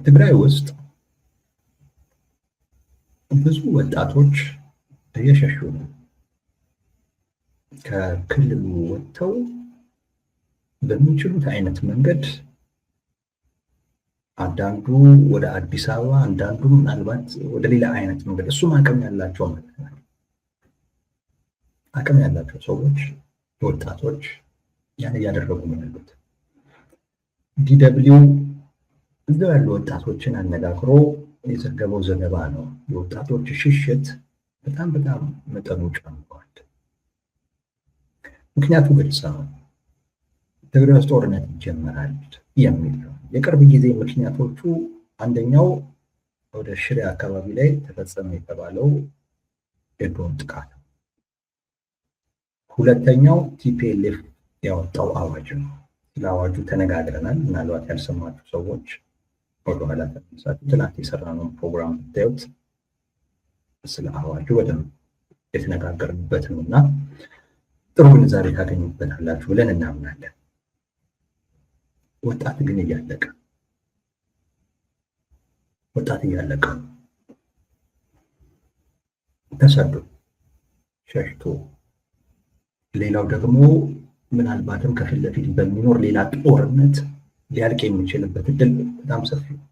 ትግራይ ውስጥ ብዙ ወጣቶች እየሸሹ ነው። ከክልሉ ወጥተው በሚችሉት አይነት መንገድ አንዳንዱ ወደ አዲስ አበባ፣ አንዳንዱ ምናልባት ወደ ሌላ አይነት መንገድ እሱም አቅም ያላቸው ማለት ነው። አቅም ያላቸው ሰዎች ወጣቶች ያን እያደረጉ ነው ያሉት። ዲደብሊው እዛው ያሉ ወጣቶችን አነጋግሮ የዘገበው ዘገባ ነው። የወጣቶች ሽሽት በጣም መጠኑ ጨምሯል። ምክንያቱ ግልጽ ነው። ትግራይ ውስጥ ጦርነት ይጀመራል የሚል ነው። የቅርብ ጊዜ ምክንያቶቹ አንደኛው ወደ ሽሬ አካባቢ ላይ ተፈጸመ የተባለው የድሮን ጥቃት፣ ሁለተኛው ቲፒኤልኤፍ ያወጣው አዋጅ ነው። ስለ አዋጁ ተነጋግረናል። ምናልባት ያልሰማችሁ ሰዎች ወደኋላ ተመልሳችሁ ትናንት የሰራነውን ፕሮግራም ብታዩት ስለ አዋጁ በደንብ የተነጋገርንበት ነው እና ጥሩ ግንዛቤ ታገኙበታላችሁ ብለን እናምናለን። ወጣት ግን እያለቀ ተሰዶ ሸሽቶ፣ ሌላው ደግሞ ምናልባትም ከፊት ለፊት በሚኖር ሌላ ጦርነት ሊያልቅ የሚችልበት እድል በጣም ሰፊ ነው።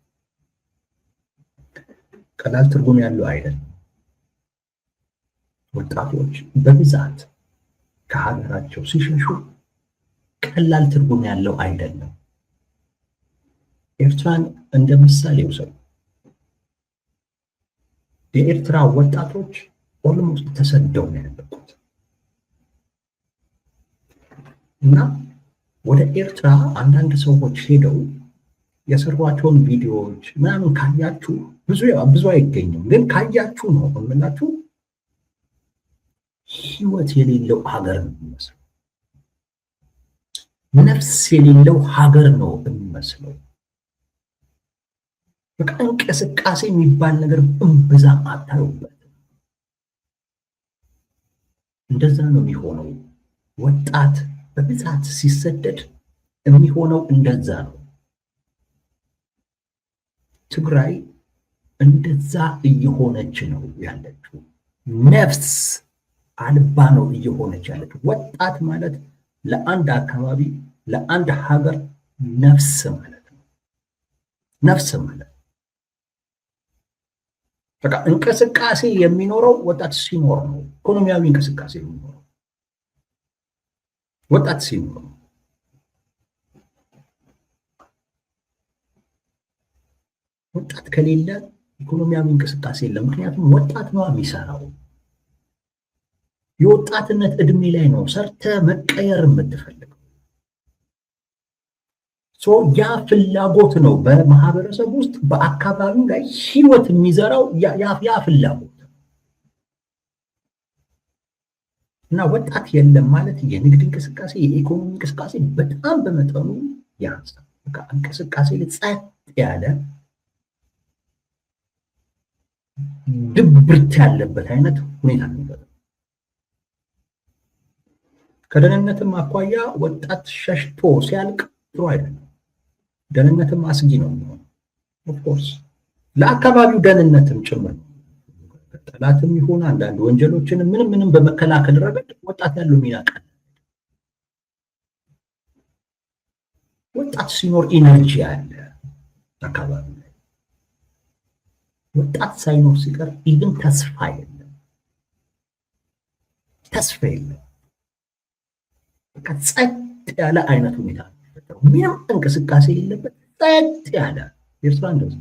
ቀላል ትርጉም ያለው አይደለም። ወጣቶች በብዛት ከሀገራቸው ሲሸሹ ቀላል ትርጉም ያለው አይደለም። ኤርትራን እንደ ምሳሌ ውሰዱ። የኤርትራ ወጣቶች ኦልሞስት ተሰደው ነው ያለቁት እና ወደ ኤርትራ አንዳንድ ሰዎች ሄደው የሰሯቸውን ቪዲዮዎች ምናምን ካያችሁ ብዙ አይገኝም፣ ግን ካያችሁ ነው የምላችሁ ህይወት የሌለው ሀገር ነው የሚመስለው። ነፍስ የሌለው ሀገር ነው የሚመስለው። በቃ እንቅስቃሴ የሚባል ነገር እምብዛም አታዩበት። እንደዛ ነው የሚሆነው። ወጣት በብዛት ሲሰደድ የሚሆነው እንደዛ ነው። ትግራይ እንደዛ እየሆነች ነው ያለችው። ነፍስ አልባ ነው እየሆነች ያለችው። ወጣት ማለት ለአንድ አካባቢ ለአንድ ሀገር ነፍስ ማለት ነው። ነፍስ ማለት በቃ እንቅስቃሴ የሚኖረው ወጣት ሲኖር ነው። ኢኮኖሚያዊ እንቅስቃሴ የሚኖረው ወጣት ሲኖር ነው። ወጣት ከሌለ ኢኮኖሚያዊ እንቅስቃሴ የለም። ምክንያቱም ወጣት ነው የሚሰራው። የወጣትነት እድሜ ላይ ነው ሰርተ መቀየር የምትፈልገው። ያ ፍላጎት ነው በማህበረሰብ ውስጥ በአካባቢው ላይ ህይወት የሚዘራው ያ ፍላጎት እና ወጣት የለም ማለት የንግድ እንቅስቃሴ፣ የኢኮኖሚ እንቅስቃሴ በጣም በመጠኑ ያንሳል። እንቅስቃሴ ጸጥ ያለ ድብርት ያለበት አይነት ሁኔታ ነው። ከደህንነትም አኳያ ወጣት ሸሽቶ ሲያልቅ ጥሩ አይደለም። ደህንነትም አስጊ ነው የሚሆነው። ኦፍኮርስ ለአካባቢው ደህንነትም ጭምር ነው። ጠላትም ይሁን አንዳንድ ወንጀሎችን ምንም በመከላከል ረገድ ወጣት ያለው ሚና ቀላል። ወጣት ሲኖር ኢነርጂ አለ አካባቢ ላይ። ወጣት ሳይኖር ሲቀር ኢቭን ተስፋ የለም። ተስፋ የለም። በቃ ጸጥ ያለ አይነት ሁኔታ ነው። ምንም እንቅስቃሴ የለበት፣ ጸጥ ያለ ኤርትራ እንደዚህ።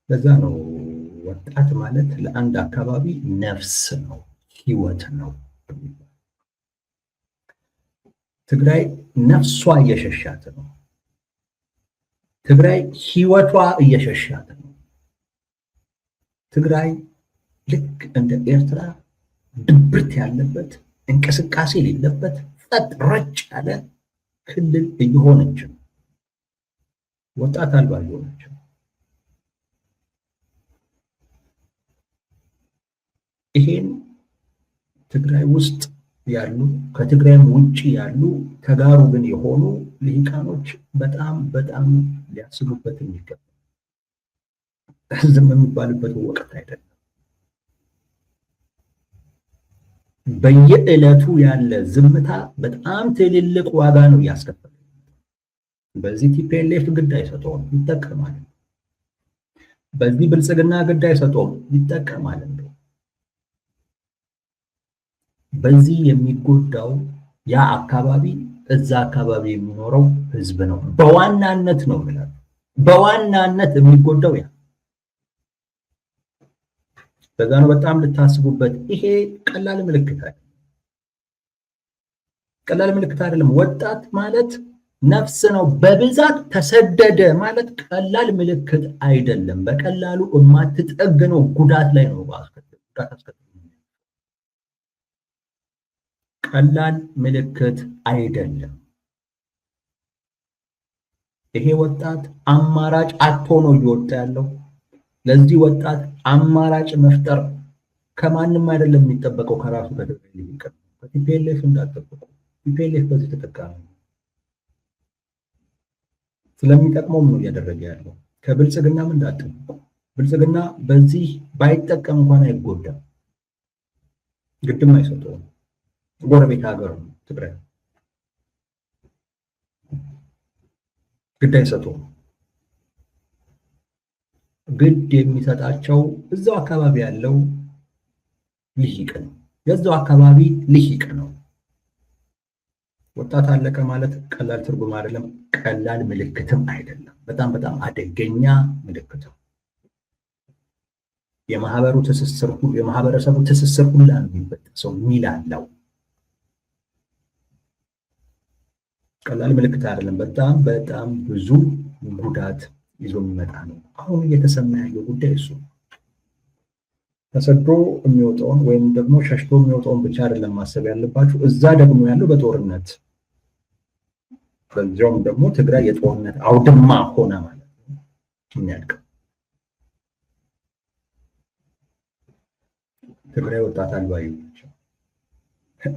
ለዛ ነው ወጣት ማለት ለአንድ አካባቢ ነፍስ ነው፣ ህይወት ነው። ትግራይ ነፍሷ እየሸሻት ነው። ትግራይ ህይወቷ እየሸሻት ነው። ትግራይ ልክ እንደ ኤርትራ ድብርት ያለበት እንቅስቃሴ የሌለበት ጸጥ ረጭ ያለ ክልል እየሆነች ነው። ወጣት አልባ እየሆነች ነው። ይሄን ትግራይ ውስጥ ያሉ ከትግራይም ውጭ ያሉ ተጋሩ ግን የሆኑ ልሂቃኖች በጣም በጣም ሊያስቡበት የሚገባ ዝም የሚባልበት ወቅት አይደለም። በየዕለቱ ያለ ዝምታ በጣም ትልልቅ ዋጋ ነው እያስከፈለ። በዚህ ቲፒኤልኤፍ ግድ አይሰጠውም፣ ይጠቀማል። በዚህ ብልጽግና ግድ አይሰጠውም፣ ይጠቀማል። እንደው በዚህ የሚጎዳው ያ አካባቢ እዛ አካባቢ የሚኖረው ህዝብ ነው። በዋናነት ነው ማለት በዋናነት የሚጎዳው ያ በዛ ነው። በጣም ልታስቡበት። ይሄ ቀላል ምልክት አይደለም፣ ቀላል ምልክት አይደለም። ወጣት ማለት ነፍስ ነው። በብዛት ተሰደደ ማለት ቀላል ምልክት አይደለም። በቀላሉ የማትጠግነው ጉዳት ላይ ነው ጉዳት አስከትሎ ቀላል ምልክት አይደለም። ይሄ ወጣት አማራጭ አጥቶ ነው እየወጣ ያለው። ለዚህ ወጣት አማራጭ መፍጠር ከማንም አይደለም የሚጠበቀው፣ ከራሱ ከቲፒኤልኤፍ እንዳትጠብቁ። ቲፒኤልኤፍ በዚህ ተጠቃሚ ነው፣ ስለሚጠቅመውም ነው እያደረገ ያለው። ከብልጽግናም እንዳትጠብቁ። ብልጽግና በዚህ ባይጠቀም እንኳን አይጎዳም፣ ግድም አይሰጠውም። ጎረቤት ሀገር ነው ትግራይ፣ ግድ አይሰጠውም። ግድ የሚሰጣቸው እዛው አካባቢ ያለው ልሂቅ ነው፣ የዛው አካባቢ ልሂቅ ነው። ወጣት አለቀ ማለት ቀላል ትርጉም አይደለም፣ ቀላል ምልክትም አይደለም። በጣም በጣም አደገኛ ምልክት ነው። የማህበረሰቡ ትስስር ሁላ ነው የሚበጠሰው የሚላለው። ቀላል ምልክት አይደለም። በጣም በጣም ብዙ ጉዳት ይዞ የሚመጣ ነው። አሁን እየተሰማ ያለው ጉዳይ እሱ ተሰዶ የሚወጣውን ወይም ደግሞ ሸሽቶ የሚወጣውን ብቻ አይደለም ማሰብ ያለባችሁ። እዛ ደግሞ ያለው በጦርነት በዚያውም ደግሞ ትግራይ የጦርነት አውድማ ሆነ ማለት ነው የሚያልቅ። ትግራይ ወጣት አልባ ናቸው።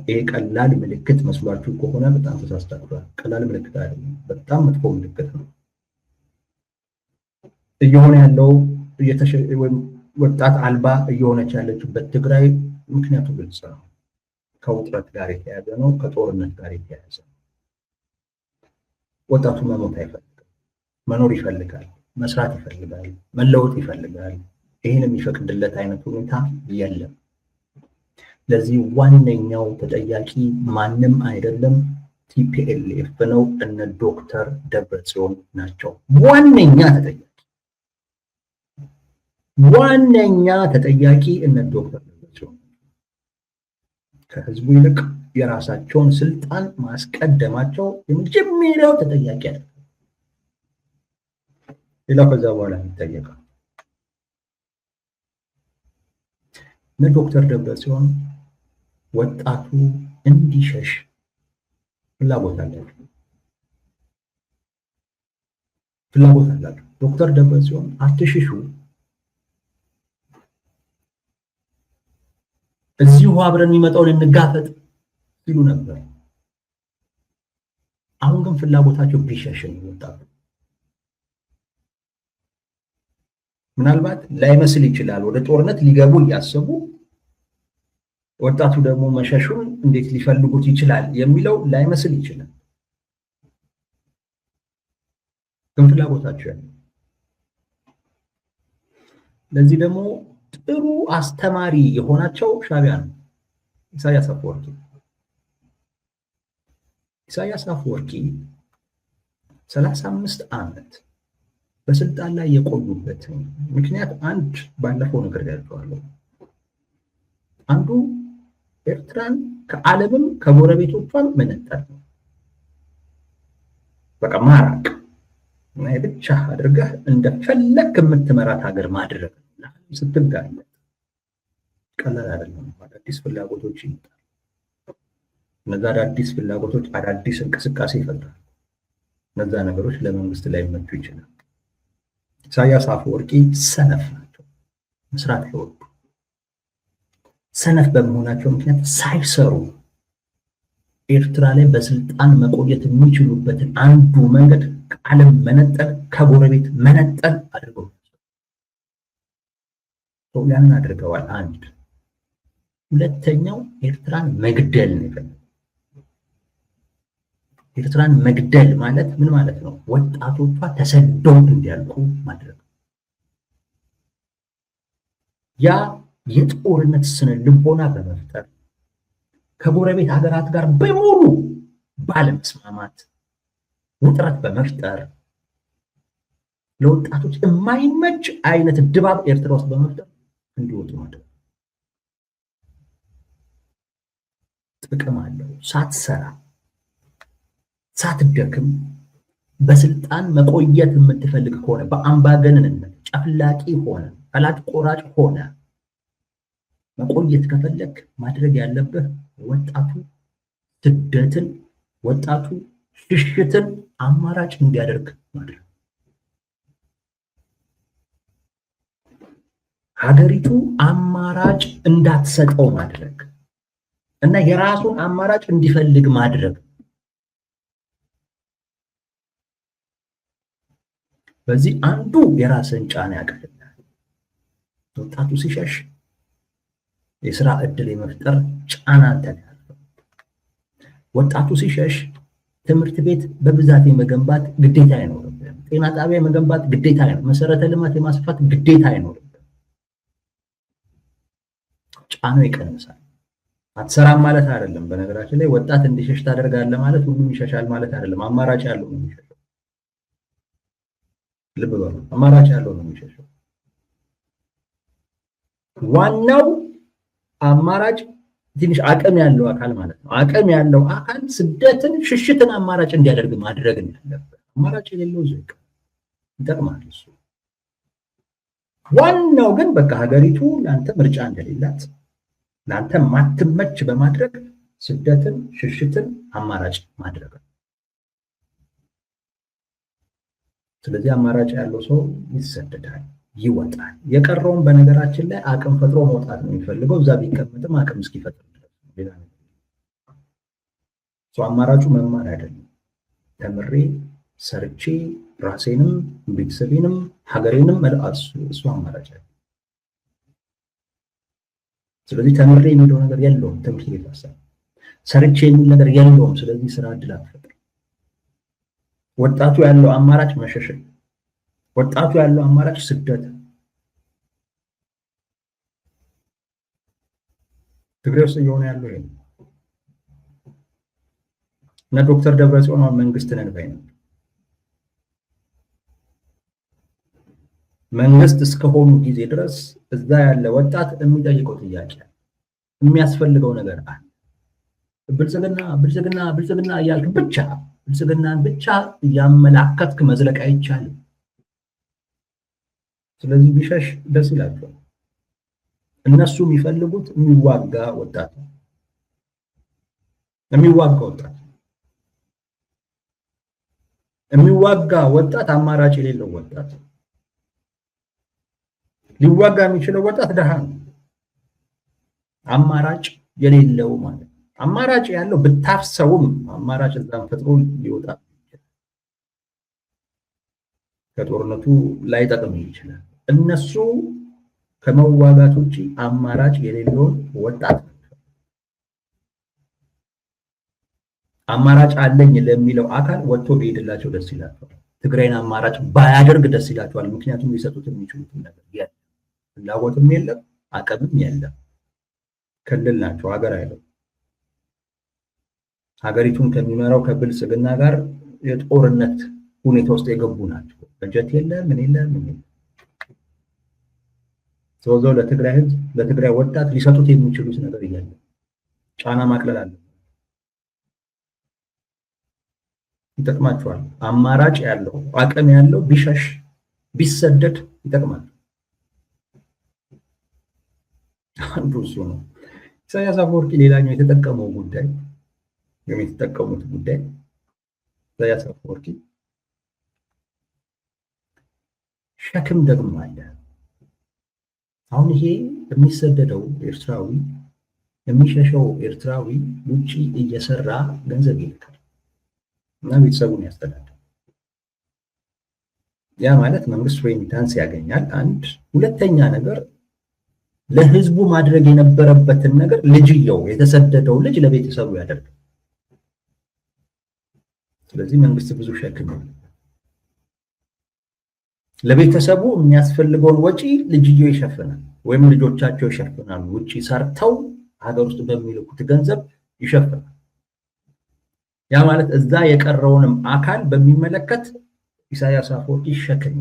ይሄ ቀላል ምልክት መስሏችሁ ከሆነ በጣም ተሳስታችኋል። ቀላል ምልክት አይደለም፣ በጣም መጥፎ ምልክት ነው እየሆነ ያለው። ወጣት አልባ እየሆነች ያለችበት ትግራይ ምክንያቱ ግልጽ ነው። ከውጥረት ጋር የተያያዘ ነው፣ ከጦርነት ጋር የተያያዘ ነው። ወጣቱ መሞት አይፈልግም፣ መኖር ይፈልጋል፣ መስራት ይፈልጋል፣ መለወጥ ይፈልጋል። ይህን የሚፈቅድለት አይነት ሁኔታ የለም። ለዚህ ዋነኛው ተጠያቂ ማንም አይደለም፣ ቲፒኤልኤፍ ነው። እነ ዶክተር ደብረጽዮን ናቸው ዋነኛ ተጠያቂ እነ ዶክተር ደብረጽዮን። ከህዝቡ ይልቅ የራሳቸውን ስልጣን ማስቀደማቸው የመጀመሪያው ተጠያቂ አይደለም። ሌላው ከዛ በኋላ የሚጠየቀው እነ ዶክተር ደብረጽዮን ወጣቱ እንዲሸሽ ፍላጎት አላቸው። ዶክተር ደብረጽዮን አትሽሹ፣ እዚሁ አብረን የሚመጣውን እንጋፈጥ ሲሉ ነበር። አሁን ግን ፍላጎታቸው ቢሸሽ ነው ወጣቱ። ምናልባት ላይመስል ይችላል፣ ወደ ጦርነት ሊገቡ እያሰቡ ወጣቱ ደግሞ መሸሹን እንዴት ሊፈልጉት ይችላል የሚለው ላይመስል ይችላል። ግን ፍላጎታቸው ያለው። ለዚህ ደግሞ ጥሩ አስተማሪ የሆናቸው ሻዕቢያ ነው። ኢሳያስ አፈወርቂ 35 ዓመት በስልጣን ላይ የቆዩበት ምክንያት አንድ ባለፈው ነገር ያልተዋለው አንዱ ኤርትራን ከዓለምም ከጎረቤቶቿም መነጠል ነው። በቃ ማራቅ እና የብቻ አድርገህ እንደፈለክ የምትመራት ሀገር ማድረግ ስትጋለጥ ቀላል አይደለም። አዳዲስ ፍላጎቶች ይመጣል። እነዛ አዳዲስ ፍላጎቶች አዳዲስ እንቅስቃሴ ይፈጥራል። እነዛ ነገሮች ለመንግስት ላይ መጡ ይችላል። ኢሳያስ አፈወርቂ ሰነፍ ናቸው፣ መስራት አይወዱ። ሰነፍ በመሆናቸው ምክንያት ሳይሰሩ ኤርትራ ላይ በስልጣን መቆየት የሚችሉበትን አንዱ መንገድ ከዓለም መነጠል፣ ከጎረቤት መነጠል አድርገው ያንን አድርገዋል። አንድ ሁለተኛው ኤርትራን መግደል ነው። ኤርትራን መግደል ማለት ምን ማለት ነው? ወጣቶቿ ተሰደው እንዲያልቁ ማድረግ። ያ የጦርነት ስነ ልቦና በመፍጠር ከጎረቤት ሀገራት ጋር በሙሉ ባለመስማማት ውጥረት በመፍጠር ለወጣቶች የማይመች አይነት ድባብ ኤርትራ ውስጥ በመፍጠር እንዲወጡ ማድረግ ጥቅም አለው። ሳትሰራ ሳትደክም በስልጣን መቆየት የምትፈልግ ከሆነ በአምባገነንነት ጨፍላቂ ሆነ ፈላጭ ቆራጭ ሆነ መቆየት ከፈለግ ማድረግ ያለብህ ወጣቱ ስደትን፣ ወጣቱ ሽሽትን አማራጭ እንዲያደርግ ማድረግ። ሀገሪቱ አማራጭ እንዳትሰጠው ማድረግ እና የራሱን አማራጭ እንዲፈልግ ማድረግ። በዚህ አንዱ የራስን ጫና ያቀልላል። ወጣቱ ሲሸሽ የስራ እድል የመፍጠር ጫና ተያዘው። ወጣቱ ሲሸሽ ትምህርት ቤት በብዛት የመገንባት ግዴታ አይኖርብህም። ጤና ጣቢያ የመገንባት ግዴታ አይኖርብህም። መሰረተ ልማት የማስፋት ግዴታ አይኖርብህም። ጫናው ይቀንሳል። አትሰራም ማለት አይደለም። በነገራችን ላይ ወጣት እንዲሸሽ ታደርጋለህ ማለት ሁሉም ይሸሻል ማለት አይደለም። አማራጭ ያለው ነው የሚሸሸው። ልብ በሉ፣ አማራጭ ያለው ነው የሚሸሸው። ዋናው አማራጭ ትንሽ አቅም ያለው አካል ማለት ነው። አቅም ያለው አካል ስደትን፣ ሽሽትን አማራጭ እንዲያደርግ ማድረግ ያለበት። አማራጭ የሌለው ዝቅ ይጠቅማል እሱ። ዋናው ግን በቃ ሀገሪቱ ለአንተ ምርጫ እንደሌላት ለአንተ ማትመች በማድረግ ስደትን፣ ሽሽትን አማራጭ ማድረግ። ስለዚህ አማራጭ ያለው ሰው ይሰደዳል፣ ይወጣል። የቀረውን በነገራችን ላይ አቅም ፈጥሮ መውጣት ነው የሚፈልገው። እዛ ቢቀመጥም አቅም እስኪፈጥር ድረስ ሌላ ነገር ሰው አማራጩ መማር አይደለም። ተምሬ ሰርቼ ራሴንም ቤተሰቤንም ሀገሬንም መልአት እሱ አማራጭ አይደለም። ስለዚህ ተምሬ የሚለው ነገር የለውም። ትምህርት ቤት አሰብ ሰርቼ የሚል ነገር የለውም። ስለዚህ ስራ እድል አትፈጥር። ወጣቱ ያለው አማራጭ መሸሽ፣ ወጣቱ ያለው አማራጭ ስደት። ትግራይ ውስጥ እየሆነ ያለው ይሄ እና ዶክተር ደብረጽዮን መንግስት ነን ባይ ነው። መንግስት እስከሆኑ ጊዜ ድረስ እዛ ያለ ወጣት የሚጠይቀው ጥያቄ የሚያስፈልገው ነገር አለ። ብልጽግና ብልጽግና ብልጽግና እያልክ ብቻ ብልጽግናን ብቻ እያመላከትክ መዝለቅ አይቻልም። ስለዚህ ቢሸሽ ደስ ይላቸዋል። እነሱ የሚፈልጉት የሚዋጋ ወጣት ነው። የሚዋጋ ወጣት አማራጭ የሌለው ወጣት። ሊዋጋ የሚችለው ወጣት ደሃ ነው። አማራጭ የሌለው ማለት ነው። አማራጭ ያለው ብታፍሰውም አማራጭ እዛም ፈጥሮ ሊወጣ ከጦርነቱ ላይጠቅም ይችላል። እነሱ ከመዋጋት ውጪ አማራጭ የሌለውን ወጣት አማራጭ አለኝ ለሚለው አካል ወጥቶ ቢሄድላቸው ደስ ይላቸዋል። ትግራይን አማራጭ ባያደርግ ደስ ይላቸዋል። ምክንያቱም ሊሰጡት የሚችሉትን ነገር የለም፣ ፍላጎትም የለም፣ አቅምም የለም። ክልል ናቸው፣ ሀገር አይደለም። ሀገሪቱን ከሚመራው ከብልጽግና ጋር የጦርነት ሁኔታ ውስጥ የገቡ ናቸው። በጀት የለ ምን የለ ምን የለ። ሰውዘው ለትግራይ ህዝብ ለትግራይ ወጣት ሊሰጡት የሚችሉት ነገር የለም። ጫና ማቅለል አለ። ይጠቅማቸዋል። አማራጭ ያለው አቅም ያለው ቢሸሽ ቢሰደድ ይጠቅማል። አንዱ እሱ ነው። ኢሳያስ አፈወርቂ ሌላኛው የተጠቀመው ጉዳይ የተጠቀሙት ጉዳይ ኢሳያስ አፈወርቂ ሸክም ደግሞ አለ። አሁን ይሄ የሚሰደደው ኤርትራዊ የሚሸሸው ኤርትራዊ ውጪ እየሰራ ገንዘብ ይልካል እና ቤተሰቡን ያስተዳድራል። ያ ማለት መንግስት ሬሚታንስ ያገኛል። አንድ ሁለተኛ ነገር ለህዝቡ ማድረግ የነበረበትን ነገር ልጅየው የተሰደደው ልጅ ለቤተሰቡ ያደርጋል። ስለዚህ መንግስት ብዙ ሸክም ለቤተሰቡ የሚያስፈልገውን ወጪ ልጅየው ይሸፍናል ወይም ልጆቻቸው ይሸፍናሉ። ውጪ ሰርተው ሀገር ውስጥ በሚልኩት ገንዘብ ይሸፍናል። ያ ማለት እዛ የቀረውንም አካል በሚመለከት ኢሳያስ አፈወርቂ ሸክም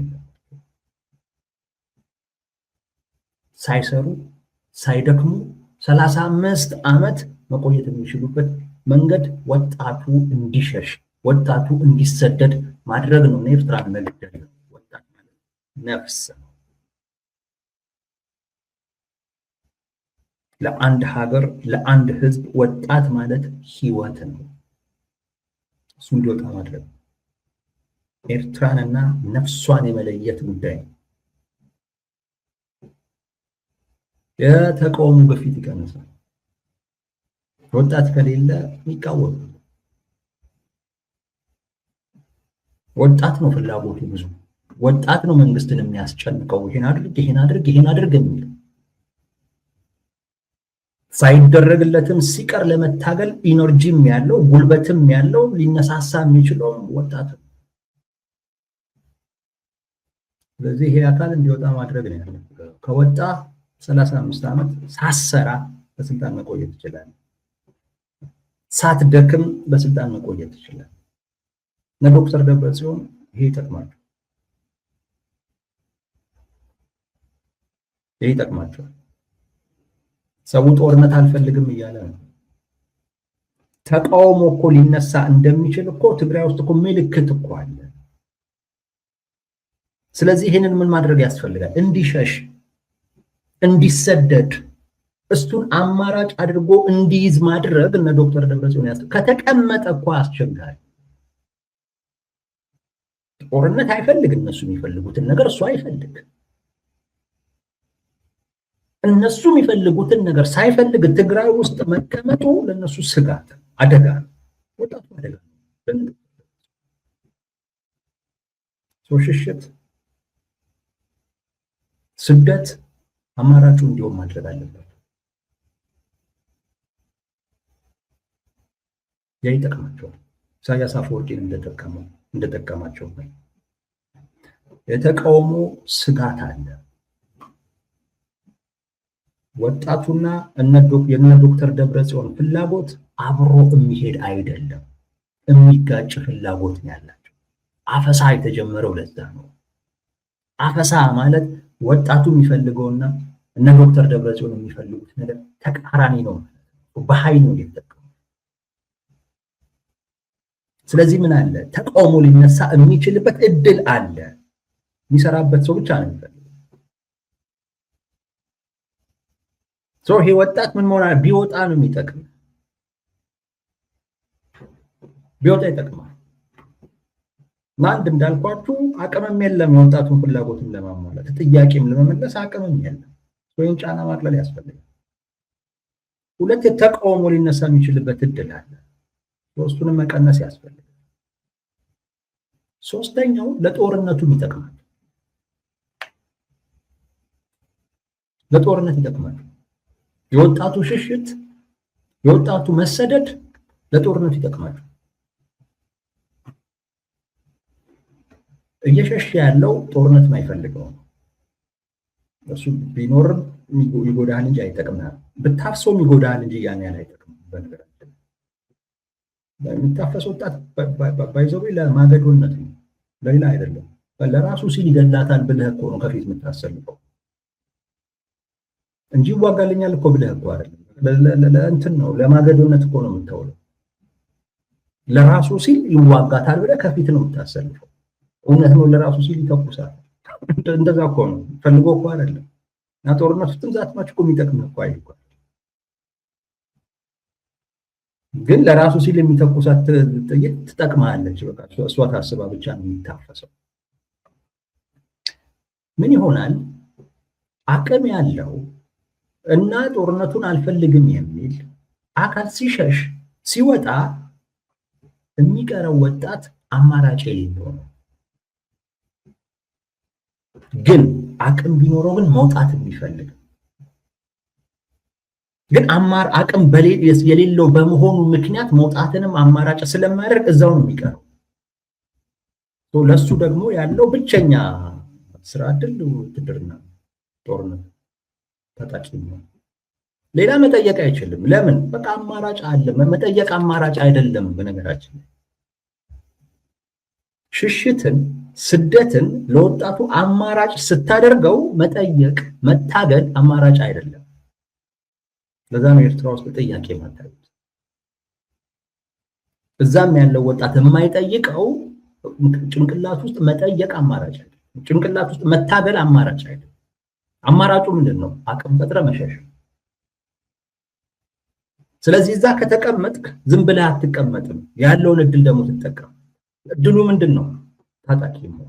ሳይሰሩ ሳይደክሙ 35 ዓመት መቆየት የሚችሉበት መንገድ ወጣቱ እንዲሸሽ ወጣቱ እንዲሰደድ ማድረግ ነው። ኤርትራን መግደል ነው። ወጣት ማለት ነፍስ ነው። ለአንድ ሀገር ለአንድ ህዝብ ወጣት ማለት ህይወት ነው። እሱ እንዲወጣ ማድረግ ኤርትራንና ነፍሷን የመለየት ጉዳይ ነው። የተቃውሞ ግፊት ይቀንሳል። ወጣት ከሌለ የሚቃወም ወጣት ነው። ፍላጎቱ ብዙ ወጣት ነው። መንግስትን የሚያስጨንቀው ይሄን አድርግ ይሄን አድርግ ይሄን አድርግ የሚል ሳይደረግለትም ሲቀር ለመታገል ኢነርጂም ያለው ጉልበትም ያለው ሊነሳሳ የሚችለው ወጣት ነው። ስለዚህ ይሄ አካል እንዲወጣ ማድረግ ነው ያለው። ከወጣ 35 ዓመት ሳሰራ በስልጣን መቆየት ይችላል። ሳትደክም በስልጣን መቆየት ይችላል። ዶክተር ደብረጽዮን ይሄ ይጠቅማቸው ይሄ ይጠቅማቸው። ሰው ጦርነት አልፈልግም እያለ ነው። ተቃውሞ እኮ ሊነሳ እንደሚችል እኮ ትግራይ ውስጥ እኮ ምልክት እኮ አለ። ስለዚህ ይሄንን ምን ማድረግ ያስፈልጋል? እንዲሸሽ እንዲሰደድ እሱን አማራጭ አድርጎ እንዲይዝ ማድረግ እነ ዶክተር ደብረጽዮን ያስ ከተቀመጠ እኮ አስቸጋሪ። ጦርነት አይፈልግ። እነሱ የሚፈልጉትን ነገር እሱ አይፈልግ። እነሱ የሚፈልጉትን ነገር ሳይፈልግ ትግራይ ውስጥ መቀመጡ ለነሱ ስጋት አደጋ ነው። ወጣቱ አደጋ ነው። ሽሽት ስደት አማራጩ እንዲሆን ማድረግ አለበት። ያ ይጠቅማቸዋል። ኢሳያስ አፈወርቂን እንደጠቀማቸው የተቃውሞ ስጋት አለ። ወጣቱና የነ ዶክተር ደብረጽዮን ፍላጎት አብሮ የሚሄድ አይደለም፣ የሚጋጭ ፍላጎት ነው ያላቸው። አፈሳ የተጀመረው ለዛ ነው። አፈሳ ማለት ወጣቱ የሚፈልገውና እነ ዶክተር ደብረጽዮን የሚፈልጉት ነገር ተቃራኒ ነው። በኃይል ነው የተጠቀሙ። ስለዚህ ምን አለ? ተቃውሞ ሊነሳ የሚችልበት እድል አለ። የሚሰራበት ሰው ብቻ ነው የሚፈልገው። ይሄ ወጣት ምን መሆን ቢወጣ ነው የሚጠቅም። ቢወጣ ይጠቅማል። አንድ እንዳልኳችሁ አቅምም የለም የወጣቱን ፍላጎትን ለማሟላት ጥያቄም ለመመለስ አቅምም የለም። ወይም ጫና ማቅለል ያስፈልጋል። ሁለት ተቃውሞ ሊነሳ የሚችልበት እድል አለ። ሶስቱንም መቀነስ ያስፈልጋል። ሶስተኛው ለጦርነቱም ይጠቅማል። ለጦርነት ይጠቅማል። የወጣቱ ሽሽት የወጣቱ መሰደድ ለጦርነቱ ይጠቅማል። እየሸሸ ያለው ጦርነት የማይፈልገው ነው። እሱ ቢኖርም ይጎዳል እንጂ አይጠቅምም። ብታፍሰውም ይጎዳል እንጂ ያን ያህል አይጠቅምም። በነገራችን የሚታፈስ ወጣት ባይዘው ለማገዶነት ነው፣ ለሌላ አይደለም። ለራሱ ሲል ይገላታል ብለህ እኮ ነው ከፊት የምታሰልፈው እንጂ ይዋጋልኛል እኮ ብለህ እኮ አይደለም። ለእንትን ነው ለማገዶነት እኮ ነው የምታውለው። ለራሱ ሲል ይዋጋታል ብለህ ከፊት ነው የምታሰልፈው። እውነት ነው፣ ለራሱ ሲል ይተኩሳል። እንደዛ እኮ ነው፣ ፈልጎ እኮ አይደለም። እና ጦርነት ውስጥም ዛትማች እኮ የሚጠቅም እኮ አይልኳል። ግን ለራሱ ሲል የሚተኩሳት ጥይት ትጠቅማለች። በቃ እሷ ታስባ ብቻ ነው የሚታፈሰው። ምን ይሆናል? አቅም ያለው እና ጦርነቱን አልፈልግም የሚል አካል ሲሸሽ ሲወጣ የሚቀረው ወጣት አማራጭ የሌለው ነው። ግን አቅም ቢኖረው ግን መውጣት የሚፈልግ ግን አቅም የሌለው በመሆኑ ምክንያት መውጣትንም አማራጭ ስለማያደርግ እዛው ነው የሚቀረው። ለሱ ደግሞ ያለው ብቸኛ ስራ እድል ውትድርና፣ ጦርነት፣ ታጣቂ ነው። ሌላ መጠየቅ አይችልም። ለምን? በቃ አማራጭ አለ። መጠየቅ አማራጭ አይደለም። በነገራችን ሽሽትን፣ ስደትን ለወጣቱ አማራጭ ስታደርገው መጠየቅ፣ መታገል አማራጭ አይደለም። ለዛ ነው ኤርትራ ውስጥ ጥያቄ ማታዩት። እዛም ያለው ወጣት የማይጠይቀው ጭንቅላት ውስጥ መጠየቅ አማራጭ አይደለም። ጭንቅላት ውስጥ መታገል አማራጭ አይደለም። አማራጩ ምንድን ነው? አቅም ፈጥረ መሸሽ። ስለዚህ እዛ ከተቀመጥክ ዝም ብለህ አትቀመጥም። ያለውን እድል ደግሞ ትጠቀም። እድሉ ምንድን ነው? ታጣቂ ነው።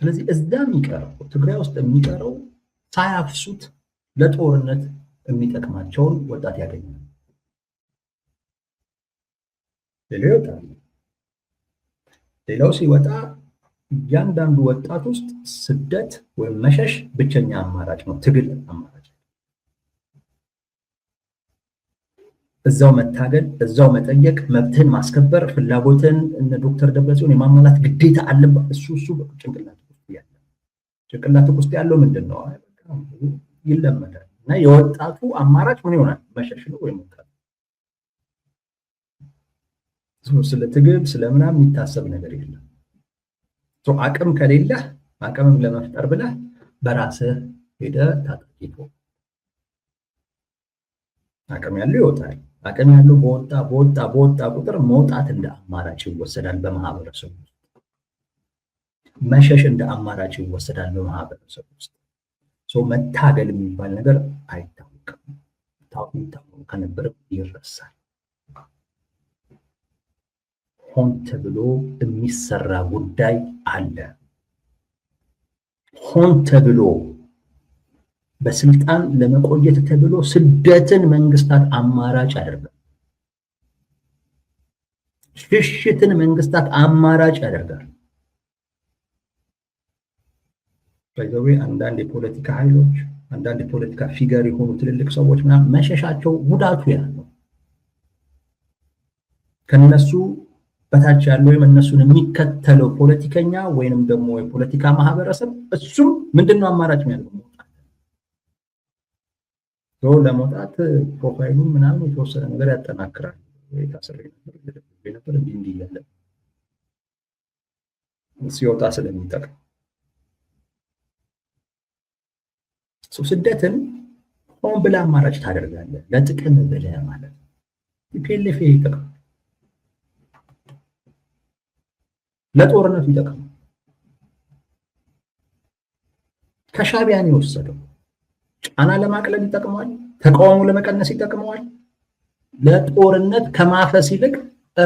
ስለዚህ እዛ የሚቀረው ትግራይ ውስጥ የሚቀረው ሳያፍሱት ለጦርነት የሚጠቅማቸውን ወጣት ያገኛል። ሌላው ይወጣል። ሌላው ሲወጣ እያንዳንዱ ወጣት ውስጥ ስደት ወይም መሸሽ ብቸኛ አማራጭ ነው። ትግል አማራጭ፣ እዛው መታገል፣ እዛው መጠየቅ፣ መብትህን ማስከበር፣ ፍላጎትን እነ ዶክተር ደብረጽዮን የማሟላት ግዴታ አለበት። እሱ ጭንቅላት ውስጥ ያለው ምንድን ነው? ይለመዳል። እና የወጣቱ አማራጭ ምን ይሆናል? መሸሽ ነው ወይም መታገል። ስለ ትግል ስለምናምን የሚታሰብ ነገር የለም። አቅም ከሌለህ አቅምም ለመፍጠር ብለህ በራስህ ሄደህ ታጠቂቶ አቅም ያለው ይወጣል። አቅም ያለው በወጣ ቁጥር መውጣት እንደ አማራጭ ይወሰዳል በማህበረሰቡ ውስጥ። መሸሽ እንደ አማራጭ ይወሰዳል በማህበረሰቡ ውስጥ። መታገል የሚባል ነገር አይታወቅም። ታውቁ ከነበረ ይረሳል። ሆን ተብሎ የሚሰራ ጉዳይ አለ። ሆን ተብሎ በስልጣን ለመቆየት ተብሎ ስደትን መንግስታት አማራጭ ያደርጋል። ሽሽትን መንግስታት አማራጭ ያደርጋል። በዛው አንዳንድ የፖለቲካ ኃይሎች፣ አንዳንድ የፖለቲካ ፊገር የሆኑ ትልልቅ ሰዎች ምናምን መሸሻቸው ጉዳቱ ያለው ከነሱ በታች ያለው ወይም እነሱን የሚከተለው ፖለቲከኛ ወይንም ደግሞ የፖለቲካ ማህበረሰብ እሱም ምንድነው አማራጭ የሚያደርገው? ለመውጣት ፕሮፋይሉን ምናምን የተወሰነ ነገር ያጠናክራል። የታሰረ ነበር እንዲህ ያለ ሲወጣ ስለሚጠቅም ስደትን ሆን ብለህ አማራጭ ታደርጋለህ። ለጥቅም ብለህ ማለት ነው። ቲፒኤልኤፍ ይጠቅም፣ ለጦርነቱ ይጠቅም። ከሻዕቢያን የወሰደው ጫና ለማቅለል ይጠቅመዋል፣ ተቃውሞ ለመቀነስ ይጠቅመዋል። ለጦርነት ከማፈስ ይልቅ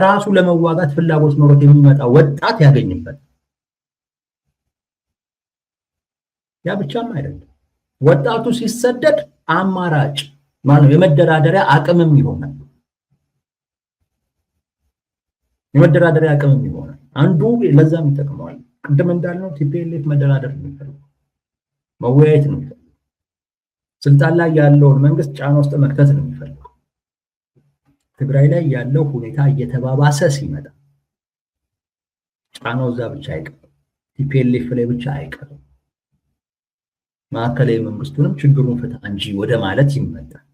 ራሱ ለመዋጋት ፍላጎት ኖሮት የሚመጣ ወጣት ያገኝበት። ያ ብቻም አይደለም፣ ወጣቱ ሲሰደድ አማራጭ ማለት የመደራደሪያ አቅምም ይሆናል። የመደራደሪያ አቅምም ይሆናል። አንዱ ለዛም ይጠቅመዋል። ቅድም እንዳልነው ቲፒኤልኤፍ መደራደር ነው የሚፈልገው፣ መወያየት ነው የሚፈልገው። ስልጣን ላይ ያለውን መንግስት ጫና ውስጥ መክተት ነው የሚፈልገው። ትግራይ ላይ ያለው ሁኔታ እየተባባሰ ሲመጣ ጫናው እዛ ብቻ አይቀርም፣ ቲፒኤልኤፍ ላይ ብቻ አይቀርም። ማዕከላዊ መንግስቱንም ችግሩን ፍታ እንጂ ወደ ማለት ይመጣል።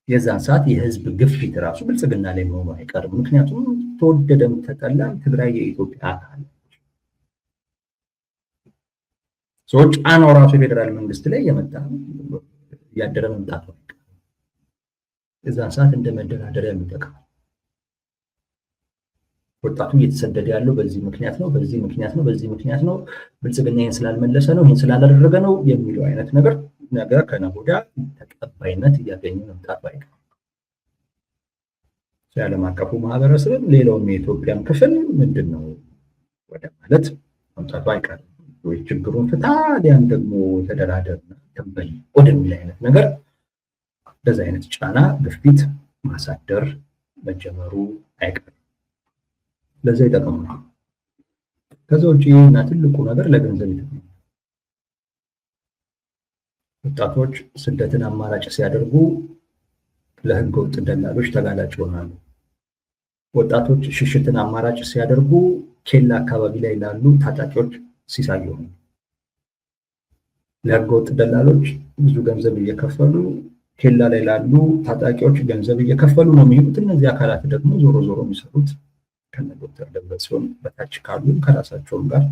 የዛን ሰዓት የህዝብ ግፊት ራሱ ብልጽግና ላይ መሆኑ አይቀርም። ምክንያቱም ተወደደም ተጠላም ትግራይ የኢትዮጵያ አካል ነች። ጫናው ራሱ የፌዴራል መንግስት ላይ የመጣ እያደረ መምጣቱ አይቀርም። የዛን ሰዓት እንደ መደራደሪያ የሚጠቅም ወጣቱ እየተሰደደ ያለው በዚህ ምክንያት ነው፣ በዚህ ምክንያት ነው፣ ብልጽግና ይህን ስላልመለሰ ነው፣ ይህን ስላላደረገ ነው የሚለው አይነት ነገር ከነገ ወዲያ ተቀባይነት እያገኘ መምጣቱ አይቀርም። የዓለም አቀፉ ማህበረሰብ ሌላውም የኢትዮጵያም ክፍል ምንድነው ወደ ማለት መምጣቱ አይቀርም። ወይ ችግሩን ፍታ ያን ደግሞ ተደራደርና ተንበይ ወደሚል አይነት ነገር እንደዚህ አይነት ጫና ግፊት ማሳደር መጀመሩ አይቀርም። ለዛ ይጠቅማል። ከዛ ውጪ እና ትልቁ ነገር ለገንዘብ ይጠቅማል። ወጣቶች ስደትን አማራጭ ሲያደርጉ ለህገ ወጥ ደላሎች ተጋላጭ ይሆናሉ። ወጣቶች ሽሽትን አማራጭ ሲያደርጉ ኬላ አካባቢ ላይ ላሉ ታጣቂዎች ሲሳይ ይሆናሉ። ለህገ ወጥ ደላሎች ብዙ ገንዘብ እየከፈሉ ኬላ ላይ ላሉ ታጣቂዎች ገንዘብ እየከፈሉ ነው የሚሄዱት። እነዚህ አካላት ደግሞ ዞሮ ዞሮ የሚሰሩት ከነ ዶክተር ደብረጽዮን በታች ካሉ ከራሳቸውም ጋር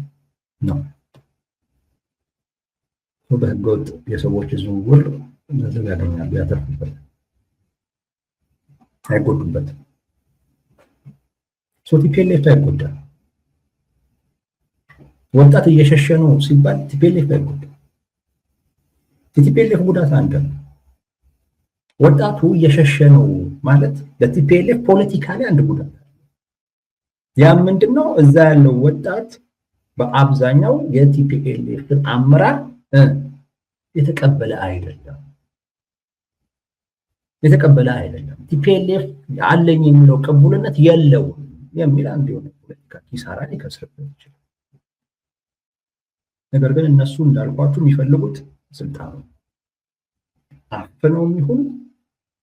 ነው። በህገወጥ የሰዎች ዝውውር ገንዘብ ያገኛሉ፣ ያተርፉበት፣ አይጎዱበትም። ቲፒኤልኤፍ አይጎዳም። ወጣት እየሸሸ ነው ሲባል ቲፒኤልኤፍ አይጎዳም። የቲፒኤልኤፍ ጉዳት አንድ ነው። ወጣቱ እየሸሸ ነው ማለት ለቲፒኤልኤፍ ፖለቲካሊ አንድ ጉዳት አለ። ያ ምንድነው? እዛ ያለው ወጣት በአብዛኛው የቲፒኤልኤፍን አመራር የተቀበለ አይደለም። ቲፒኤልኤፍ አለኝ የሚለው ቅቡልነት የለውም የሚል አንድ የሆነ ፖለቲካ ኪሳራ ሊከስርበት ይችላል። ነገር ግን እነሱ እንዳልኳችሁ የሚፈልጉት ስልጣን ነው። አፍነውም ይሁን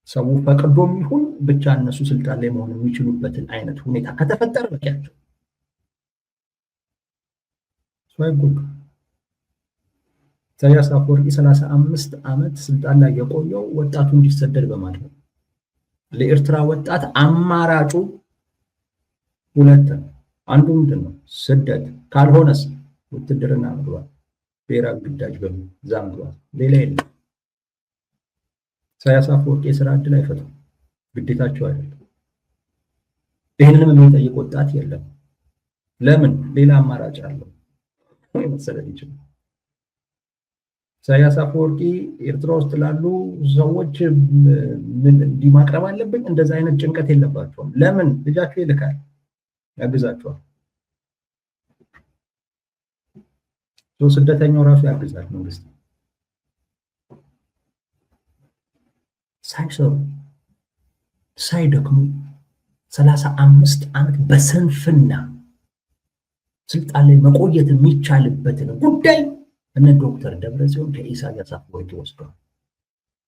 ሰው ፈቅዶም ይሁን ብቻ እነሱ ስልጣን ላይ መሆን የሚችሉበትን አይነት ሁኔታ ከተፈጠረ በቂያቸው አይጎዱ። ኢሳያስ አፈወርቂ 35 ዓመት ስልጣን ላይ የቆየው ወጣቱ እንዲሰደድ በማድረግ ለኤርትራ ወጣት አማራጩ ሁለት ነው። አንዱ ምንድን ነው? ስደት፣ ካልሆነስ ውትድርና መግባት፣ ብሔራዊ ግዳጅ በሚል እዛ መግባት፣ ሌላ የለም። ኢሳያስ አፈወርቂ የስራ ዕድል አይፈጥሩም፣ ግዴታቸው አይደለም። ይህንንም የሚጠይቅ ወጣት የለም። ለምን? ሌላ አማራጭ አለው መሰለኝ ይችላል። ኢሳያስ አፈወርቂ ኤርትራ ውስጥ ላሉ ሰዎች ምን እንዲህ ማቅረብ አለብኝ እንደዛ አይነት ጭንቀት የለባቸውም። ለምን? ልጃቸው ይልካል፣ ያግዛቸዋል። ስደተኛው ራሱ ያግዛል። መንግስት ሳይሰሩ ሳይደክሙ 35 ዓመት በስንፍና ስልጣን ላይ መቆየት የሚቻልበትን ጉዳይ እነ ዶክተር ደብረጽዮን ከኢሳያስ አፈወርቂ ወስደዋል።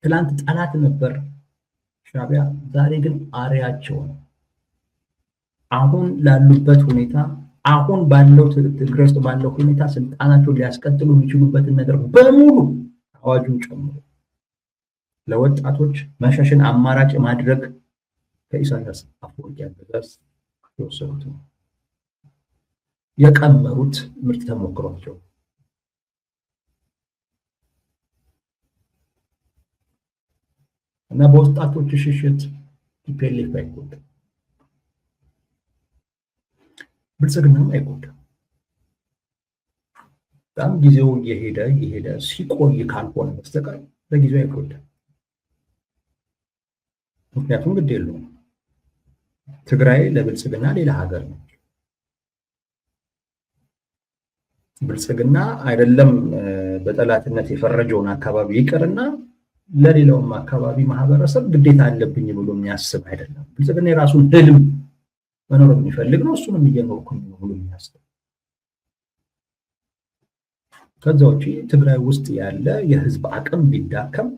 ትላንት ጠላት ነበር ሻዕቢያ፣ ዛሬ ግን አሪያቸው ነው። አሁን ላሉበት ሁኔታ፣ አሁን ባለው ትግራይ ውስጥ ባለው ሁኔታ ስልጣናቸውን ሊያስቀጥሉ የሚችሉበትን ነገር በሙሉ አዋጁን ጨምሮ ለወጣቶች መሸሽን አማራጭ ማድረግ ከኢሳያስ አፈወርቂ አገዛዝ የወሰዱት ነው። የቀመሩት ምርጥ ተሞክሯቸው እና በወጣቶች ሽሽት ቲፒኤልኤፍ አይጎዳም፣ ብልጽግናም አይጎዳም። በጣም ጊዜው እየሄደ ሲቆይ ካልሆነ በስተቀር በጊዜው አይጎዳም። ምክንያቱም ግድ የለውም። ትግራይ ለብልጽግና ሌላ ሀገር ነው። ብልጽግና አይደለም በጠላትነት የፈረጀውን አካባቢ ይቅርና ለሌላውም አካባቢ ማህበረሰብ ግዴታ አለብኝ ብሎ የሚያስብ አይደለም። ብልጽግና የራሱን ህልም መኖር የሚፈልግ ነው። እሱንም እየኖርኩኝ ነው ብሎ የሚያስብ። ከዛ ውጪ ትግራይ ውስጥ ያለ የህዝብ አቅም ቢዳከም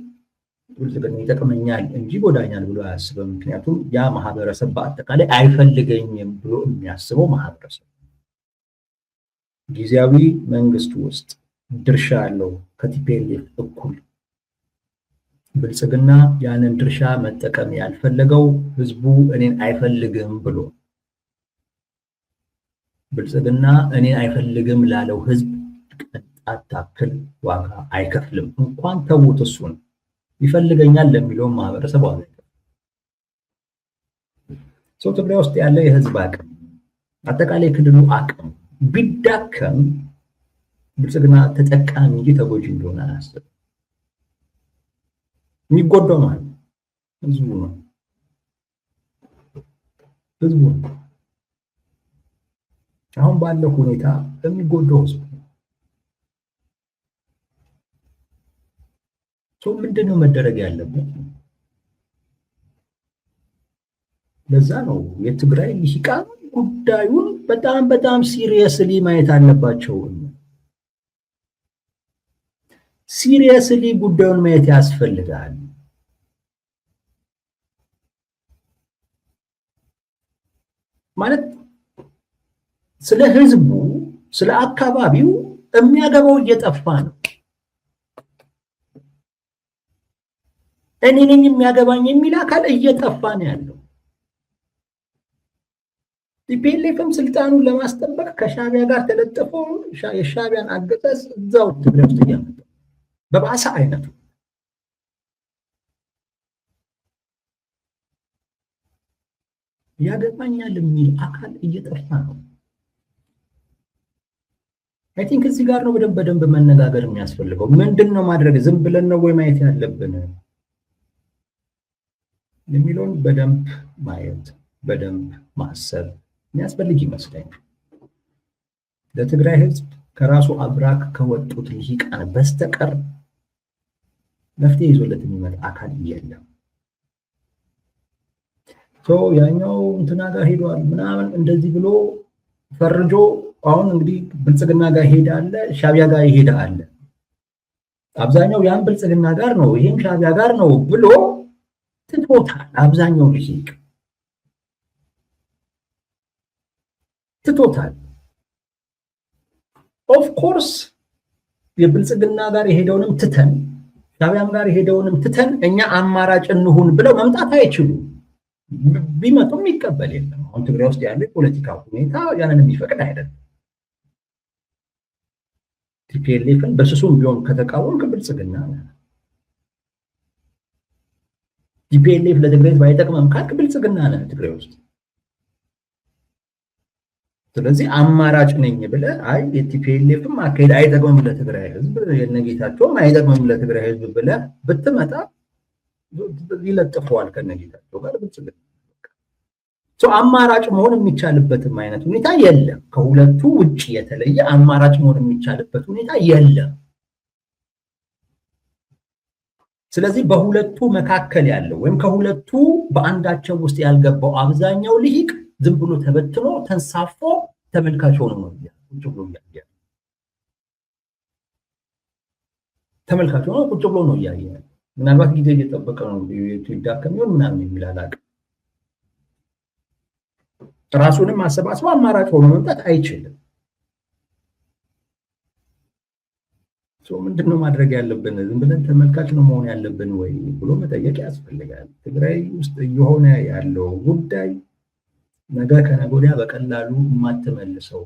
ብልጽግና ይጠቅመኛል እንጂ ጎዳኛል ብሎ አያስብም። ምክንያቱም ያ ማህበረሰብ በአጠቃላይ አይፈልገኝም ብሎ የሚያስበው ማህበረሰብ ጊዜያዊ መንግስት ውስጥ ድርሻ ያለው ከቲፒኤልኤፍ እኩል ብልጽግና ያንን ድርሻ መጠቀም ያልፈለገው ህዝቡ እኔን አይፈልግም ብሎ ብልጽግና እኔን አይፈልግም ላለው ህዝብ ቅንጣት ታክል ዋጋ አይከፍልም። እንኳን ተውት እሱን ይፈልገኛል ለሚለው ማህበረሰብ ዋጋ አይከፍልም። ትግራይ ውስጥ ያለ የህዝብ አቅም አጠቃላይ ክልሉ አቅም ቢዳከም ብልጽግና ተጠቃሚ እንጂ ተጎጂ እንደሆነ አያስብም። የሚጎዳው ማለት ህዝቡ ነው። አሁን ባለው ሁኔታ የሚጎዳው ህዝቡ ነው። ምንድነው መደረግ ያለበት? ለዛ ነው የትግራይ ልሂቃን ጉዳዩን በጣም ሲሪየስሊ ማየት አለባቸው። ሲሪየስሊ ጉዳዩን ማየት ያስፈልጋል። ማለት ስለ ህዝቡ፣ ስለ አካባቢው የሚያገባው እየጠፋ ነው። እኔ ነኝ የሚያገባኝ የሚል አካል እየጠፋ ነው ያለው። ቲፒኤልኤፍም ስልጣኑን ለማስጠበቅ ከሻቢያ ጋር ተለጥፎ የሻቢያን አገዛዝ እዛው ትግራይ ውስጥ እያመጣ በባሰ አይነቱ ያገባኛል የሚል አካል እየጠፋ ነው። አይ ቲንክ እዚህ ጋር ነው በደንብ መነጋገር የሚያስፈልገው። ምንድን ነው ማድረግ? ዝም ብለን ነው ወይ ማየት ያለብን የሚለውን በደንብ ማየት፣ በደንብ ማሰብ የሚያስፈልግ ይመስለኛል። ለትግራይ ህዝብ ከራሱ አብራክ ከወጡት ልሂቃን በስተቀር መፍትሄ ይዞለት የሚመጣ አካል የለም። ያኛው እንትና ጋር ሄዷል ምናምን እንደዚህ ብሎ ፈርጆ አሁን እንግዲህ ብልጽግና ጋር ሄዳለ፣ ሻቢያ ጋር ይሄዳል። አብዛኛው ያን ብልጽግና ጋር ነው ይሄም ሻቢያ ጋር ነው ብሎ ትቶታል። አብዛኛው ልሂቅ ትቶታል። ኦፍ ኮርስ የብልጽግና ጋር የሄደውንም ትተን ሻቢያም ጋር የሄደውንም ትተን እኛ አማራጭ እንሁን ብለው መምጣት አይችሉም። ቢመጡም ይቀበል የለም። አሁን ትግራይ ውስጥ ያለው የፖለቲካ ሁኔታ ያንን የሚፈቅድ አይደለም። ቲፒኤልኤፍን በስሱም ቢሆን ከተቃወም ብልጽግና ነው። ቲፒኤልኤፍ ለትግራይ ህዝብ አይጠቅምም ካልክ ብልጽግና ነው ትግራይ ውስጥ። ስለዚህ አማራጭ ነኝ ብለህ አይ የቲፒኤልኤፍም አካሄድ አይጠቅምም ለትግራይ ህዝብ፣ የነጌታቸውም አይጠቅምም ለትግራይ ህዝብ ብለህ ብትመጣ ይለጥፈዋል ከነጌታቸው ጋር ብልጽግና። አማራጭ መሆን የሚቻልበትም አይነት ሁኔታ የለም። ከሁለቱ ውጭ የተለየ አማራጭ መሆን የሚቻልበት ሁኔታ የለም። ስለዚህ በሁለቱ መካከል ያለው ወይም ከሁለቱ በአንዳቸው ውስጥ ያልገባው አብዛኛው ልሂቅ ዝም ብሎ ተበትኖ ተንሳፎ ተመልካች ሆኖ ነው ቁጭ ብሎ እያየ ተመልካች ሆኖ ቁጭ ብሎ ነው እያየ። ምናልባት ጊዜ እየጠበቀ ነው ይዳከም ይሆን ምናምን የሚል አላውቅም። ራሱንም አሰባስቦ አማራጭ ሆኖ መምጣት አይችልም። ምንድነው ማድረግ ያለብን? ዝም ብለን ተመልካች ነው መሆን ያለብን ወይ ብሎ መጠየቅ ያስፈልጋል። ትግራይ ውስጥ እየሆነ ያለው ጉዳይ ነገ ከነገ ወዲያ በቀላሉ የማትመልሰው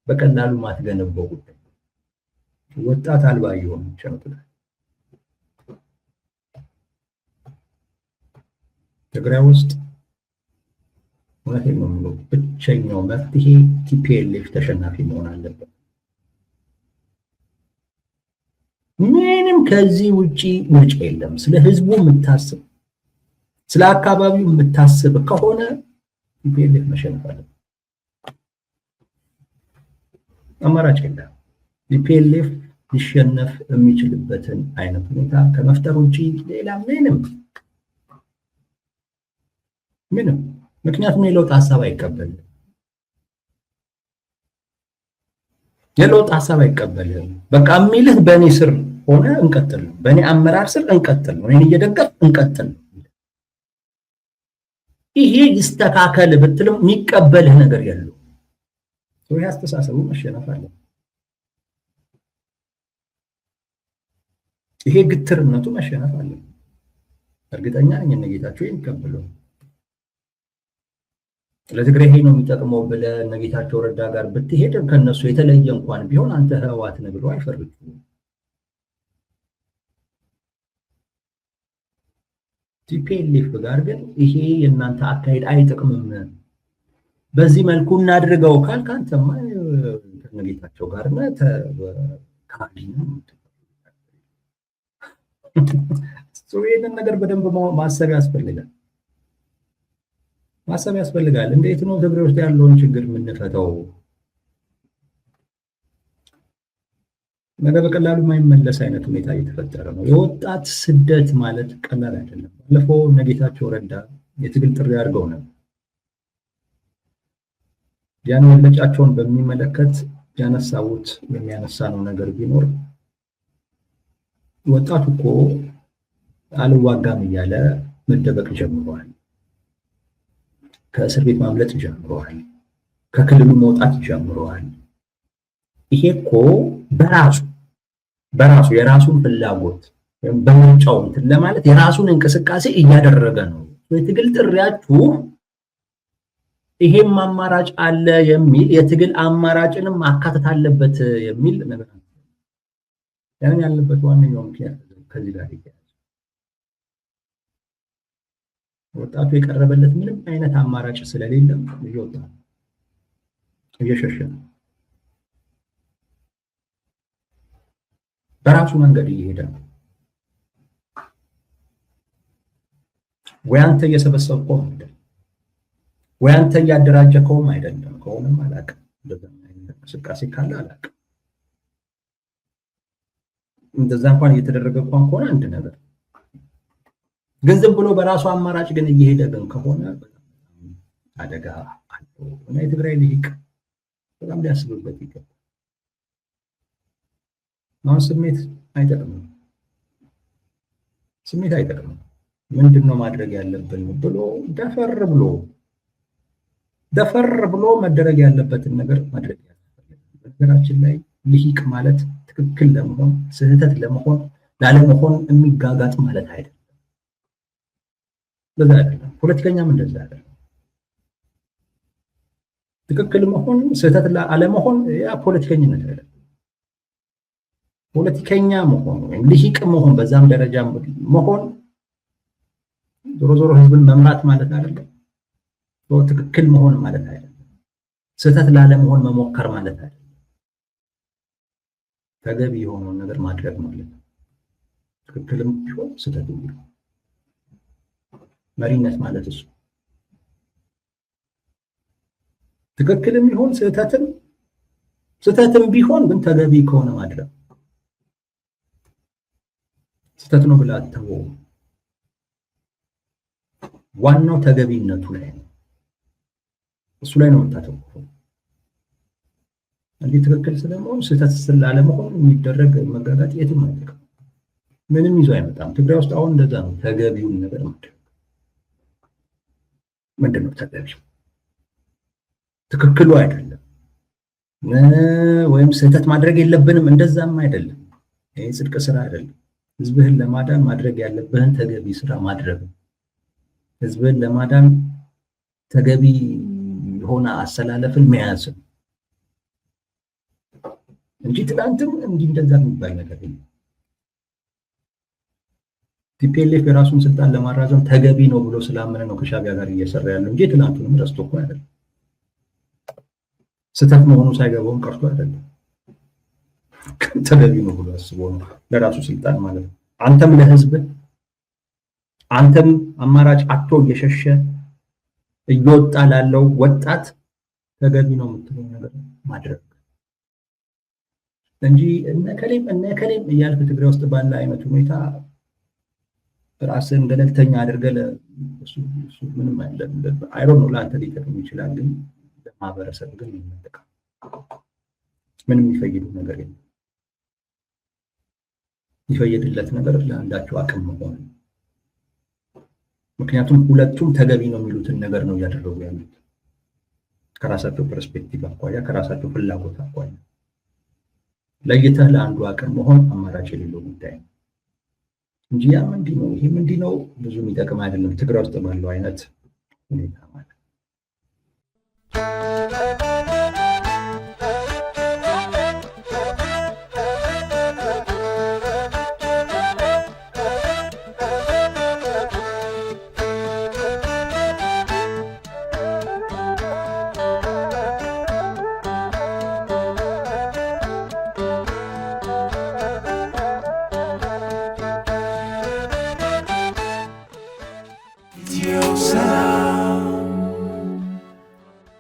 በቀላሉ የማትገነባው ጉዳይ ወጣት አልባ እየሆነች ነው ትግራይ ውስጥ። እውነቴን ነው የምለው፣ ብቸኛው መፍትሄ ቲፒኤልኤፍ ተሸናፊ መሆን አለበት። ምንም ከዚህ ውጪ ምርጫ የለም። ስለ ህዝቡ የምታስብ ስለ አካባቢው የምታስብ ከሆነ ቲፒኤልኤፍ መሸነፍ አለበት። አማራጭ የለም። ቲፒኤልኤፍ ሊሸነፍ የሚችልበትን አይነት ሁኔታ ከመፍጠር ውጪ ሌላ ምንም ምክንያቱም የለውጥ ሀሳብ አይቀበልም። የለውጥ ሀሳብ አይቀበልም። በቃ የሚልህ በእኔ ስር ሆነ እንቀጥል፣ በእኔ አመራር ስር እንቀጥል፣ እኔን እየደገፍ እንቀጥል። ይሄ ይስተካከል ብትልም የሚቀበልህ ነገር የለው። ይሄ አስተሳሰቡ መሸነፍ አለ። ይሄ ግትርነቱ መሸነፍ አለ። እርግጠኛ ነኝ እነ ጌታቸው የሚቀበለው ለትግራይ ይሄ ነው የሚጠቅመው ብለህ እነ ጌታቸው ረዳ ጋር ብትሄድ ከነሱ የተለየ እንኳን ቢሆን አንተ ህወሓት ነህ ብለው አይፈርጁም። ቲፒኤልኤፍ ጋር ግን ይሄ የእናንተ አካሄድ አይጠቅምም፣ በዚህ መልኩ እናድርገው ካልክ አንተማ ከእነ ጌታቸው ጋር ነህ ካሊ ነው። ይህንን ነገር በደንብ ማሰብ ያስፈልጋል። እንዴት ነው ትግራይ ውስጥ ያለውን ችግር የምንፈታው? ነገ በቀላሉ የማይመለስ አይነት ሁኔታ እየተፈጠረ ነው። የወጣት ስደት ማለት ቀላል አይደለም። ባለፈው እነ ጌታቸው ረዳ የትግል ጥሪ አድርገው ነበር። ያን መግለጫቸውን በሚመለከት ያነሳውት የሚያነሳነው ነገር ቢኖር ወጣቱ እኮ አልዋጋም እያለ መደበቅ ጀምሯል። ከእስር ቤት ማምለጥ ጀምሯል። ከክልሉ መውጣት ጀምሯል። ይሄ እኮ በራሱ የራሱን ፍላጎት ወይም በምርጫው እንትን ለማለት የራሱን እንቅስቃሴ እያደረገ ነው። የትግል ጥሪያችሁ ይሄም አማራጭ አለ የሚል የትግል አማራጭንም ማካተት አለበት የሚል ነገር ነው። ያን ያለበት ዋነኛው ምክንያት ከዚህ ጋር ይያያዝ ወጣቱ የቀረበለት ምንም አይነት አማራጭ ስለሌለም እየወጣ እየሸሸ ነው። በራሱ መንገድ እየሄደ ነው። ወይ አንተ እየሰበሰብከው አይደለም፣ ወይ አንተ እያደራጀከውም አይደለም። ከሆነም አላውቅም፣ እንቅስቃሴ ካለ አላውቅም። እንደዛ እንኳን እየተደረገ ከሆነ አንድ ነገር ግን ዝም ብሎ በራሱ አማራጭ ግን እየሄደ ግን ከሆነ አደጋ አለው እና የትግራይ ልሂቅ በጣም ሊያስብበት ይገባል። አሁን ስሜት አይጠቅምም። ምንድነው ማድረግ ያለብን ብሎ ደፈር ብሎ መደረግ ያለበትን ነገር ማድረግ ያለበት። በነገራችን ላይ ልሂቅ ማለት ትክክል ለመሆን ስህተት ለመሆን ላለመሆን የሚጋጋጥ ማለት አይደለም። ለዛ አይደለም ፖለቲከኛም እንደዛ አይደለም። ትክክል መሆን ስህተት አለመሆን ያ ፖለቲከኝነት አይደለም። ፖለቲከኛ መሆን ወይም ልሂቅ መሆን በዛም ደረጃ መሆን ዞሮ ህዝብን መምራት ማለት አይደለም። ትክክል መሆን ማለት አይደለም። ስህተት ላለመሆን መሞከር ማለት አይደለም። ተገቢ የሆነውን ነገር ማድረግ ማለት ነው። ትክክልም ቢሆን ስህተትም ቢሆን መሪነት ማለት እሱ ትክክልም ቢሆን ስህተትም ቢሆን ግን ተገቢ ከሆነ ማድረግ ስህተት ነው ብለህ አትተወው። ዋናው ተገቢነቱ ላይ ነው። እሱ ላይ ነው የምታተኩረው። እንዴ ትክክል ስለመሆን ስህተት ስላለመሆን የሚደረግ መጋጋጥ የትም አይጠቅም፣ ምንም ይዞ አይመጣም። ትግራይ ውስጥ አሁን እንደዛ ነው። ተገቢውን ነገር ማድረግ ምንድነው ተገቢው? ትክክሉ አይደለም ወይም ስህተት ማድረግ የለብንም እንደዛም አይደለም። ይሄ ጽድቅ ስራ አይደለም። ህዝብህን ለማዳን ማድረግ ያለብህን ተገቢ ስራ ማድረግ፣ ህዝብህን ለማዳን ተገቢ የሆነ አሰላለፍን መያዝ እንጂ ትናንትም እንዲህ እንደዛ የሚባል ነገር የለም። ቲፒኤልኤፍ የራሱን ስልጣን ለማራዘም ተገቢ ነው ብሎ ስላመነ ነው ከሻዕቢያ ጋር እየሰራ ያለው እንጂ ትናንቱንም ረስቶ እኮ አይደለም። ስህተት መሆኑ ሳይገባውም ቀርቶ አይደለም። ተገቢ ነው ብሎ አስቦ ነው ለራሱ ስልጣን ማለት ነው። አንተም ለህዝብ አንተም አማራጭ አጥቶ እየሸሸ እየወጣ ላለው ወጣት ተገቢ ነው የምትለው ነገር ማድረግ እንጂ እነ ከሌም እያልክ ትግራይ ውስጥ ባለ አይነት ሁኔታ ራስን ገለልተኛ አድርገህ እሱ ምንም አይደለም። አይሮን ነው ለአንተ ሊጠቅም ይችላል፣ ግን ለማህበረሰብ ግን ይመጣል ምንም የሚፈይዱ ነገር የለም። ይፈይድለት ነገር ለአንዳቸው አቅም መሆን። ምክንያቱም ሁለቱም ተገቢ ነው የሚሉትን ነገር ነው እያደረጉ ያሉት ከራሳቸው ፐርስፔክቲቭ አኳያ ከራሳቸው ፍላጎት አኳያ። ለይተህ ለአንዱ አቅም መሆን አማራጭ የሌለው ጉዳይ ነው እንጂ ያ ምንድን ነው ይሄ ምንድን ነው ብዙ የሚጠቅም አይደለም ትግራይ ውስጥ ባለው አይነት ሁኔታ ማለት ነው። Dios